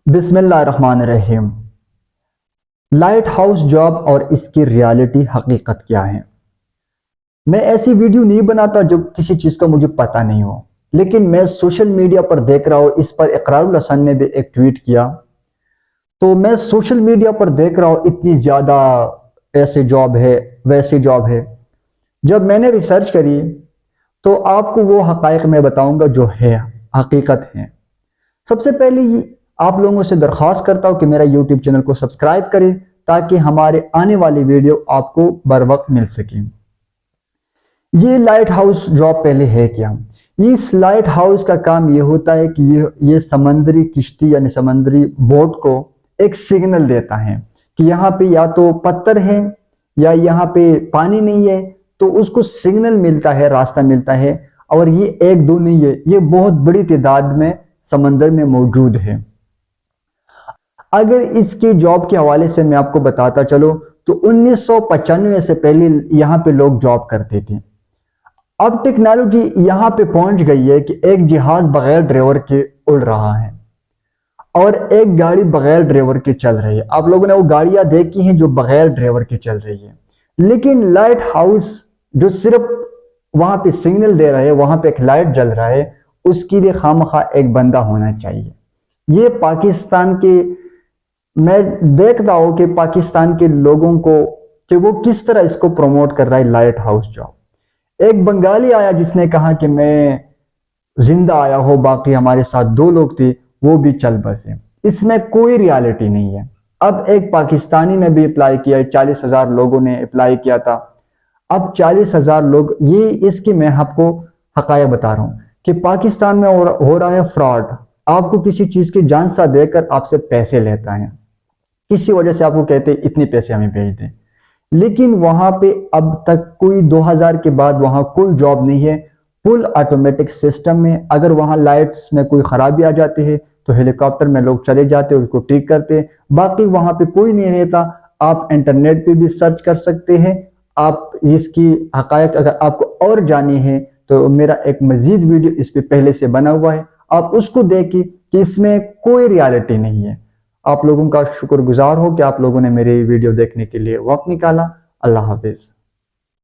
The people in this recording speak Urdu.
بسم اللہ الرحمن الرحیم۔ لائٹ ہاؤس جاب اور اس کی ریالٹی حقیقت کیا ہے؟ میں ایسی ویڈیو نہیں بناتا جو کسی چیز کا مجھے پتہ نہیں ہو، لیکن میں سوشل میڈیا پر دیکھ رہا ہوں، اس پر اقرار الحسن نے بھی ایک ٹویٹ کیا، تو میں سوشل میڈیا پر دیکھ رہا ہوں اتنی زیادہ ایسے جاب ہے ویسے جاب ہے۔ جب میں نے ریسرچ کری تو آپ کو وہ حقائق میں بتاؤں گا جو ہے حقیقت ہے۔ سب سے پہلے آپ لوگوں سے درخواست کرتا ہوں کہ میرا یوٹیوب چینل کو سبسکرائب کریں تاکہ ہمارے آنے والی ویڈیو آپ کو بر وقت مل سکیں۔ یہ لائٹ ہاؤس جاب پہلے ہے کیا؟ اس لائٹ ہاؤس کا کام یہ ہوتا ہے کہ یہ سمندری کشتی یعنی سمندری بوٹ کو ایک سگنل دیتا ہے کہ یہاں پہ یا تو پتھر ہے یا یہاں پہ پانی نہیں ہے، تو اس کو سگنل ملتا ہے، راستہ ملتا ہے، اور یہ ایک دو نہیں ہے، یہ بہت بڑی تعداد میں سمندر میں موجود ہے۔ اگر اس کی جاب کے حوالے سے میں آپ کو بتاتا چلو تو 1995 سے پہلے یہاں پہ لوگ جاب کرتے تھے۔ اب ٹیکنالوجی یہاں پہ پہنچ گئی ہے کہ ایک جہاز بغیر ڈرائیور کے اڑ رہا ہے اور ایک گاڑی بغیر ڈرائیور کے چل رہی ہے۔ آپ لوگوں نے وہ گاڑیاں دیکھی ہیں جو بغیر ڈرائیور کے چل رہی ہے، لیکن لائٹ ہاؤس جو صرف وہاں پہ سگنل دے رہا ہے، وہاں پہ ایک لائٹ جل رہا ہے، اس کے لیے خامخواہ ایک بندہ ہونا چاہیے۔ یہ پاکستان کے میں دیکھتا ہوں کہ پاکستان کے لوگوں کو کہ وہ کس طرح اس کو پروموٹ کر رہا ہے لائٹ ہاؤس جاب۔ ایک بنگالی آیا جس نے کہا کہ میں زندہ آیا ہو، باقی ہمارے ساتھ دو لوگ تھے وہ بھی چل بسے۔ اس میں کوئی ریالٹی نہیں ہے۔ اب ایک پاکستانی نے بھی اپلائی کیا ہے، 40,000 لوگوں نے اپلائی کیا تھا۔ اب 40,000 لوگ، یہ اس کی میں آپ کو حقائق بتا رہا ہوں کہ پاکستان میں ہو رہا ہے فراڈ۔ آپ کو کسی چیز کی جان سا دے کر آپ سے پیسے لیتا ہے، کسی وجہ سے آپ کو کہتے ہیں اتنے پیسے ہمیں بھیج دیں، لیکن وہاں پہ اب تک کوئی 2000 کے بعد وہاں کوئی جاب نہیں ہے۔ فل آٹومیٹک سسٹم میں اگر وہاں لائٹس میں کوئی خرابی آ جاتی ہے تو ہیلی کاپٹر میں لوگ چلے جاتے ہیں، اس کو ٹھیک کرتے ہیں، باقی وہاں پہ کوئی نہیں رہتا۔ آپ انٹرنیٹ پہ بھی سرچ کر سکتے ہیں۔ آپ اس کی حقائق اگر آپ کو اور جانی ہے تو میرا ایک مزید ویڈیو اس پہ پہلے سے بنا ہوا ہے، آپ اس کو دیکھیں کہ اس میں کوئی ریالٹی نہیں ہے۔ آپ لوگوں کا شکر گزار ہو کہ آپ لوگوں نے میری ویڈیو دیکھنے کے لیے وقت نکالا۔ اللہ حافظ۔